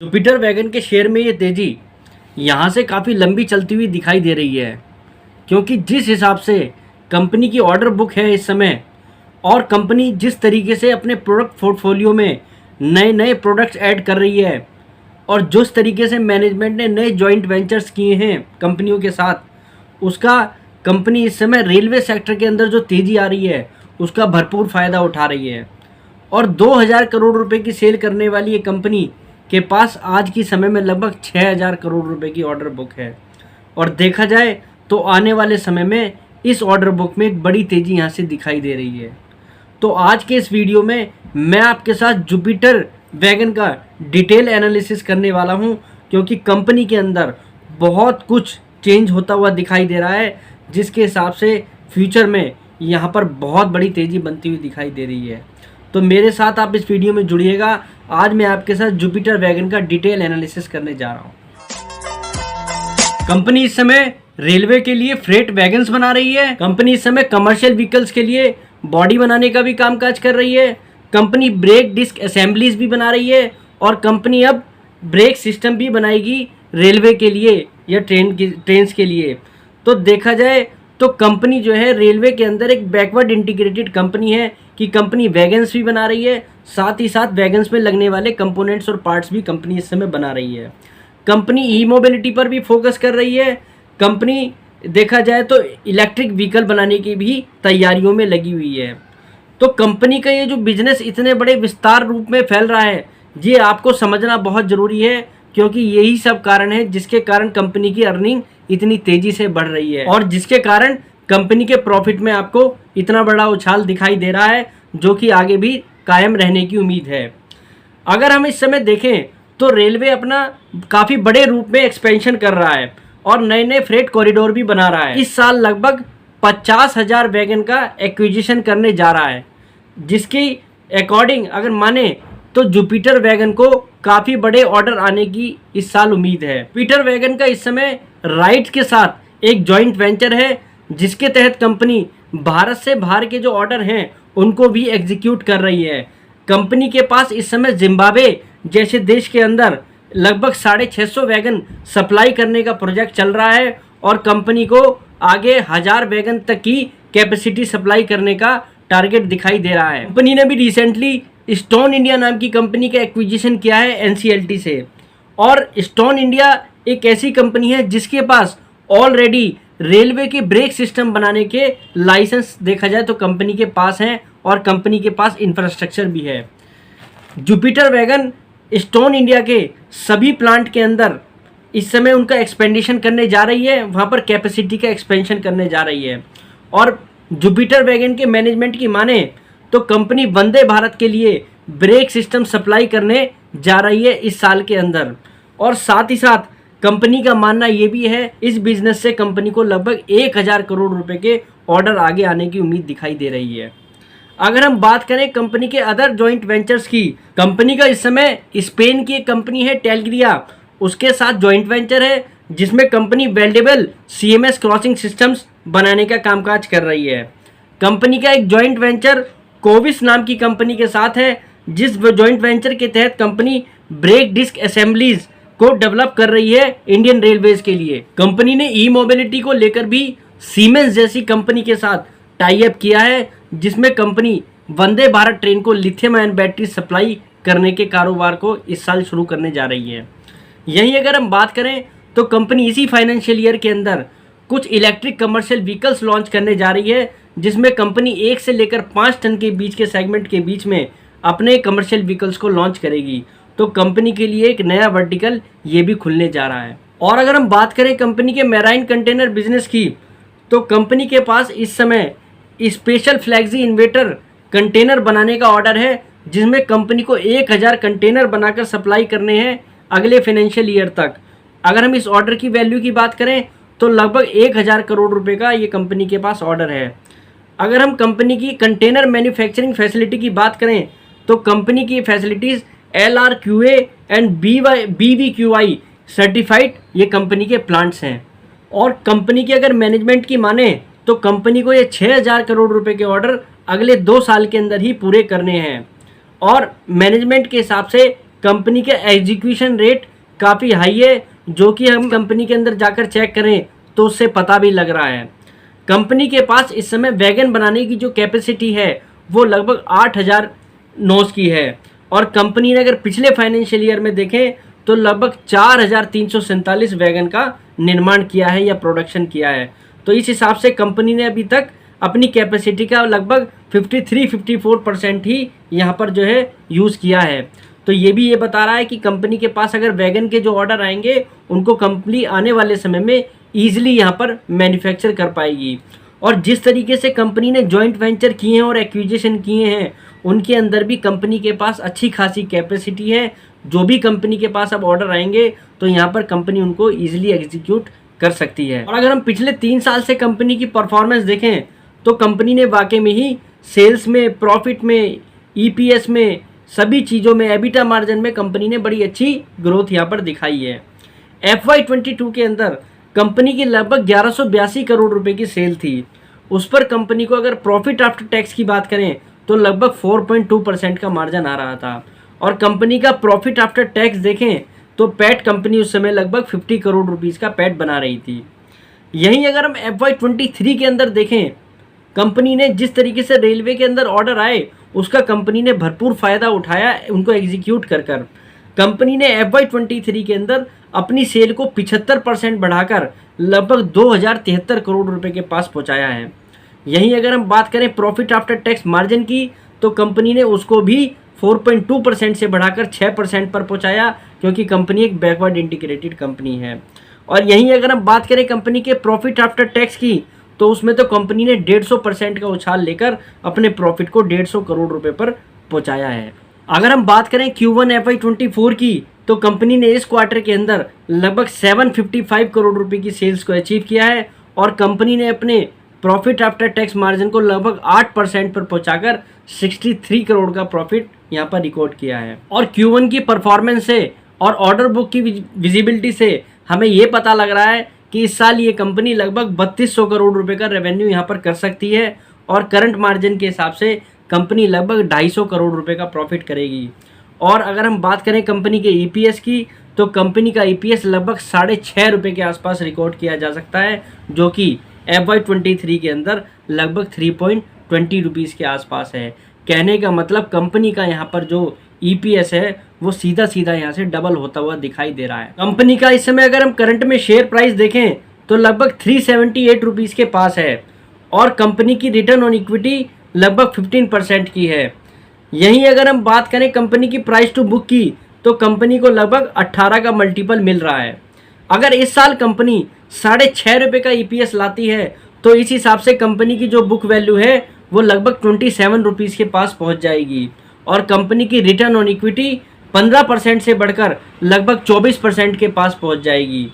Jupiter wagon के share में ये तेज़ी यहाँ से काफ़ी लंबी चलती हुई दिखाई दे रही है, क्योंकि जिस हिसाब से कंपनी की ऑर्डर बुक है इस समय और कंपनी जिस तरीके से अपने प्रोडक्ट पोर्टफोलियो में नए नए प्रोडक्ट्स ऐड कर रही है और जिस तरीके से मैनेजमेंट ने नए जॉइंट वेंचर्स किए हैं कंपनियों के साथ, उसका कंपनी इस समय रेलवे सेक्टर के अंदर जो तेज़ी आ रही है उसका भरपूर फ़ायदा उठा रही है। और 2000 करोड़ रुपए की सेल करने वाली ये कंपनी के पास आज की समय में लगभग 6000 करोड़ रुपए की ऑर्डर बुक है। और देखा जाए तो आने वाले समय में इस ऑर्डर बुक में एक बड़ी तेज़ी यहाँ से दिखाई दे रही है। तो आज के इस वीडियो में मैं आपके साथ जुपिटर वैगन का डिटेल एनालिसिस करने वाला हूँ, क्योंकि कंपनी के अंदर बहुत कुछ चेंज होता हुआ दिखाई दे रहा है, जिसके हिसाब से फ्यूचर में यहाँ पर बहुत बड़ी तेज़ी बनती हुई दिखाई दे रही है। तो मेरे साथ आप इस वीडियो में जुड़िएगा। आज मैं आपके साथ जुपिटर वैगन का डिटेल एनालिसिस करने जा रहा हूँ। कंपनी इस समय रेलवे के लिए फ्रेट वैगन्स बना रही है। कंपनी इस समय कमर्शियल व्हीकल्स के लिए बॉडी बनाने का भी कामकाज कर रही है। कंपनी ब्रेक डिस्क असेंबलीज भी बना रही है और कंपनी अब ब्रेक सिस्टम भी बनाएगी रेलवे के लिए या ट्रेन्स के लिए। तो देखा जाए तो कंपनी जो है रेलवे के अंदर एक बैकवर्ड इंटीग्रेटेड कंपनी है कि कंपनी वैगन्स भी बना रही है, साथ ही साथ वैगन्स में लगने वाले कंपोनेंट्स और पार्ट्स भी कंपनी इस समय बना रही है। कंपनी ई मोबिलिटी पर भी फोकस कर रही है। कंपनी देखा जाए तो इलेक्ट्रिक व्हीकल बनाने की भी तैयारियों में लगी हुई है। तो कंपनी का ये जो बिजनेस इतने बड़े विस्तार रूप में फैल रहा है, ये आपको समझना बहुत ज़रूरी है, क्योंकि यही सब कारण है जिसके कारण कंपनी की अर्निंग इतनी तेज़ी से बढ़ रही है और जिसके कारण कंपनी के प्रॉफिट में आपको इतना बड़ा उछाल दिखाई दे रहा है, जो कि आगे भी कायम रहने की उम्मीद है। अगर हम इस समय देखें तो रेलवे अपना काफ़ी बड़े रूप में एक्सपेंशन कर रहा है और नए नए फ्रेट कॉरिडोर भी बना रहा है। इस साल लगभग 50,000 वैगन का एक्विजिशन करने जा रहा है, जिसकी अकॉर्डिंग अगर माने तो जुपिटर वैगन को काफ़ी बड़े ऑर्डर आने की इस साल उम्मीद है। जुपिटर वैगन का इस समय राइट्स के साथ एक जॉइंट वेंचर है, जिसके तहत कंपनी भारत से बाहर के जो ऑर्डर हैं उनको भी एग्जीक्यूट कर रही है। कंपनी के पास इस समय जिम्बाब्वे जैसे देश के अंदर लगभग 650 वैगन सप्लाई करने का प्रोजेक्ट चल रहा है और कंपनी को आगे 1000 वैगन तक की कैपेसिटी सप्लाई करने का टारगेट दिखाई दे रहा है। कंपनी ने भी रिसेंटली स्टोन इंडिया नाम की कंपनी का एक्विजिशन किया है एनसीएलटी से। और स्टोन इंडिया एक ऐसी कंपनी है जिसके पास ऑलरेडी रेलवे के ब्रेक सिस्टम बनाने के लाइसेंस देखा जाए तो कंपनी के पास हैं और कंपनी के पास इंफ्रास्ट्रक्चर भी है। जुपिटर वैगन स्टोन इंडिया के सभी प्लांट के अंदर इस समय उनका एक्सपेंडिशन करने जा रही है, वहाँ पर कैपेसिटी का एक्सपेंशन करने जा रही है। और जुपिटर वैगन के मैनेजमेंट की माने तो कंपनी वंदे भारत के लिए ब्रेक सिस्टम सप्लाई करने जा रही है इस साल के अंदर। और साथ ही साथ कंपनी का मानना ये भी है इस बिजनेस से कंपनी को लगभग 1000 करोड़ रुपए के ऑर्डर आगे आने की उम्मीद दिखाई दे रही है। अगर हम बात करें कंपनी के अदर जॉइंट वेंचर्स की, कंपनी का इस समय स्पेन की एक कंपनी है टेलग्रिया, उसके साथ जॉइंट वेंचर है जिसमें company weldable CMS crossing systems बनाने का कामकाज कर रही है। कंपनी का एक जॉइंट वेंचर कोविस नाम की कंपनी के साथ है, जिस जॉइंट वेंचर के तहत कंपनी ब्रेक डिस्क असेंबलीज को डेवलप कर रही है इंडियन रेलवेज के लिए। कंपनी ने ई मोबिलिटी को लेकर भी सीमेंस जैसी कंपनी के साथ टाई अप किया है, जिसमें कंपनी वंदे भारत ट्रेन को लिथियम आयन बैटरी सप्लाई करने के कारोबार को इस साल शुरू करने जा रही है। यहीं अगर हम बात करें तो कंपनी इसी फाइनेंशियल ईयर के अंदर कुछ इलेक्ट्रिक कमर्शियल व्हीकल्स लॉन्च करने जा रही है, जिसमें कंपनी 1 से लेकर 5 टन के बीच के सेगमेंट के बीच में अपने कमर्शियल व्हीकल्स को लॉन्च करेगी। तो कंपनी के लिए एक नया वर्टिकल ये भी खुलने जा रहा है। और अगर हम बात करें कंपनी के मैराइन कंटेनर बिजनेस की, तो कंपनी के पास इस समय स्पेशल फ्लैक्सी इन्वेटर कंटेनर बनाने का ऑर्डर है, जिसमें कंपनी को 1000 कंटेनर बनाकर सप्लाई करने हैं अगले फाइनेंशियल ईयर तक। अगर हम इस ऑर्डर की वैल्यू की बात करें तो लगभग 1000 करोड़ रुपए का ये कंपनी के पास ऑर्डर है। अगर हम कंपनी की कंटेनर मैन्युफैक्चरिंग फैसिलिटी की बात करें तो कंपनी की facilities LRQA and BVQI certified ये कंपनी के प्लांट्स हैं। और कंपनी की अगर मैनेजमेंट की माने तो कंपनी को ये 6000 करोड़ रुपए के ऑर्डर अगले 2 साल के अंदर ही पूरे करने हैं। और मैनेजमेंट के हिसाब से कंपनी के एग्जीक्यूशन रेट काफ़ी हाई है, जो कि हम कंपनी के अंदर जाकर चेक करें तो उससे पता भी लग रहा है। कंपनी के पास इस समय वैगन बनाने की जो कैपेसिटी है वो लगभग 8000 नोज की है, और कंपनी ने अगर पिछले फाइनेंशियल ईयर में देखें तो लगभग 4347 वैगन का निर्माण किया है या प्रोडक्शन किया है। तो इस हिसाब से कंपनी ने अभी तक अपनी कैपेसिटी का लगभग 53-54% ही यहाँ पर जो है यूज़ किया है। तो ये बता रहा है कि कंपनी के पास अगर वैगन के जो ऑर्डर आएंगे उनको कंपनी आने वाले समय में ईजिली यहाँ पर मैन्युफैक्चर कर पाएगी। और जिस तरीके से कंपनी ने जॉइंट वेंचर किए हैं और एक्विजिशन किए हैं, उनके अंदर भी कंपनी के पास अच्छी खासी कैपेसिटी है। जो भी कंपनी के पास अब ऑर्डर आएंगे तो यहाँ पर कंपनी उनको ईजिली एग्जीक्यूट कर सकती है। और अगर हम पिछले 3 साल से कंपनी की परफॉर्मेंस देखें तो कंपनी ने वाकई में ही सेल्स में, प्रॉफिट में, ईपीएस में, सभी चीज़ों में, एबिटा मार्जिन में कंपनी ने बड़ी अच्छी ग्रोथ यहाँ पर दिखाई है। FY22 के अंदर कंपनी की लगभग 1182 करोड़ रुपए की सेल थी। उस पर कंपनी को अगर प्रॉफिट आफ्टर टैक्स की बात करें तो लगभग 4.2% का मार्जिन आ रहा था। और कंपनी का प्रॉफिट आफ्टर टैक्स देखें तो पैट कंपनी उस समय लगभग 50 करोड़ रुपीज़ का पैट बना रही थी। यहीं अगर हम FY23 के अंदर देखें, कंपनी ने जिस तरीके से रेलवे के अंदर ऑर्डर आए उसका कंपनी ने भरपूर फ़ायदा उठाया उनको एग्जीक्यूट कर कंपनी ने FY23 के अंदर अपनी सेल को 75% बढ़ाकर लगभग 2073 करोड़ रुपए के पास पहुंचाया है। यहीं अगर हम बात करें प्रॉफिट आफ्टर टैक्स मार्जिन की तो कंपनी ने उसको भी 4.2% से बढ़ाकर 6% पर पहुंचाया, क्योंकि कंपनी एक बैकवर्ड इंटीग्रेटेड कंपनी है। और यहीं अगर हम बात करें कंपनी के प्रॉफिट आफ्टर टैक्स की तो उसमें तो कंपनी ने 150% का उछाल लेकर अपने प्रॉफिट को 150 करोड़ रुपए पर पहुंचाया है। अगर हम बात करें Q1 FY24 की तो कंपनी ने इस क्वार्टर के अंदर लगभग 755 करोड़ रुपए की सेल्स को अचीव किया है, और कंपनी ने अपने प्रॉफिट आफ्टर टैक्स मार्जिन को लगभग 8% पर पहुंचाकर 63 करोड़ का प्रॉफिट यहाँ पर रिकॉर्ड किया है। और Q1 की परफॉर्मेंस से और ऑर्डर बुक की विजिबिलिटी से हमें ये पता लग रहा है कि इस साल ये कंपनी लगभग 3200 करोड़ रुपए का रेवेन्यू यहाँ पर कर सकती है, और करंट मार्जिन के हिसाब से कंपनी लगभग 250 करोड़ रुपए का प्रॉफिट करेगी। और अगर हम बात करें कंपनी के ईपीएस की तो कंपनी का ईपीएस लगभग 6.5 रुपये के आसपास रिकॉर्ड किया जा सकता है, जो कि FY23 के अंदर लगभग 3.20 रुपीज़ के आसपास है। कहने का मतलब कंपनी का यहाँ पर जो ईपीएस है वो सीधा सीधा यहाँ से डबल होता हुआ दिखाई दे रहा है। कंपनी का इस समय अगर हम करंट में शेयर प्राइस देखें तो लगभग 378 रुपीज़ के पास है, और कंपनी की रिटर्न ऑन इक्विटी लगभग 15% की है। यहीं अगर हम बात करें कंपनी की प्राइस टू बुक की तो कंपनी को लगभग 18 का मल्टीपल मिल रहा है। अगर इस साल कंपनी 6.5 रुपये का ईपीएस लाती है तो इस हिसाब से कंपनी की जो बुक वैल्यू है वो लगभग 27 रुपीज़ के पास पहुंच जाएगी, और कंपनी की रिटर्न ऑन इक्विटी 15% से बढ़कर लगभग 24% के पास पहुंच जाएगी।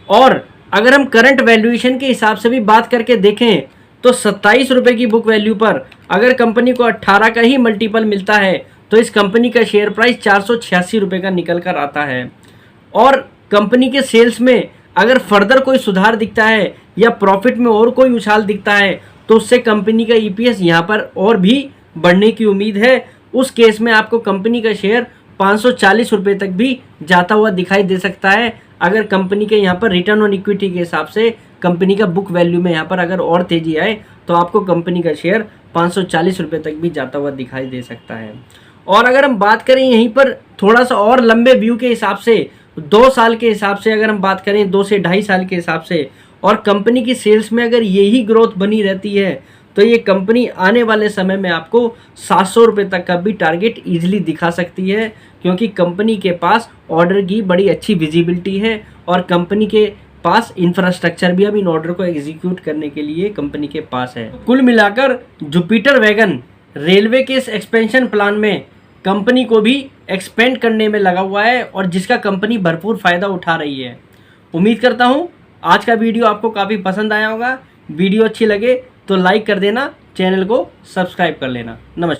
और अगर हम करंट वैल्यूएशन के हिसाब से भी बात करके देखें तो 27 रुपये की बुक वैल्यू पर अगर कंपनी को 18 का ही मल्टीपल मिलता है तो इस कंपनी का शेयर प्राइस 486 रुपये का निकल कर आता है। और कंपनी के सेल्स में अगर फर्दर कोई सुधार दिखता है या प्रॉफिट में और कोई उछाल दिखता है तो उससे कंपनी का ईपीएस यहाँ पर और भी बढ़ने की उम्मीद है। उस केस में आपको कंपनी का शेयर 540 रुपये तक भी जाता हुआ दिखाई दे सकता है। अगर कंपनी के यहाँ पर रिटर्न ऑन इक्विटी के हिसाब से कंपनी का बुक वैल्यू में यहाँ पर अगर और तेजी आए तो आपको कंपनी का शेयर 540 रुपये तक भी जाता हुआ दिखाई दे सकता है। और अगर हम बात करें यहीं पर थोड़ा सा और लंबे व्यू के हिसाब से 2 साल के हिसाब से अगर हम बात करें 2 से 2.5 साल के हिसाब से, और कंपनी की सेल्स में अगर यही ग्रोथ बनी रहती है तो ये कंपनी आने वाले समय में आपको 700 रुपये तक का भी टारगेट ईजिली दिखा सकती है, क्योंकि कंपनी के पास ऑर्डर की बड़ी अच्छी विजिबिलिटी है और कंपनी के पास इंफ्रास्ट्रक्चर भी अब इन ऑर्डर को एग्जीक्यूट करने के लिए कंपनी के पास है। कुल मिलाकर जुपिटर वैगन रेलवे के इस एक्सपेंशन प्लान में कंपनी को भी एक्सपेंड करने में लगा हुआ है, और जिसका कंपनी भरपूर फ़ायदा उठा रही है। उम्मीद करता हूँ आज का वीडियो आपको काफ़ी पसंद आया होगा। वीडियो अच्छी लगे तो लाइक कर देना, चैनल को सब्सक्राइब कर लेना। नमस्कार।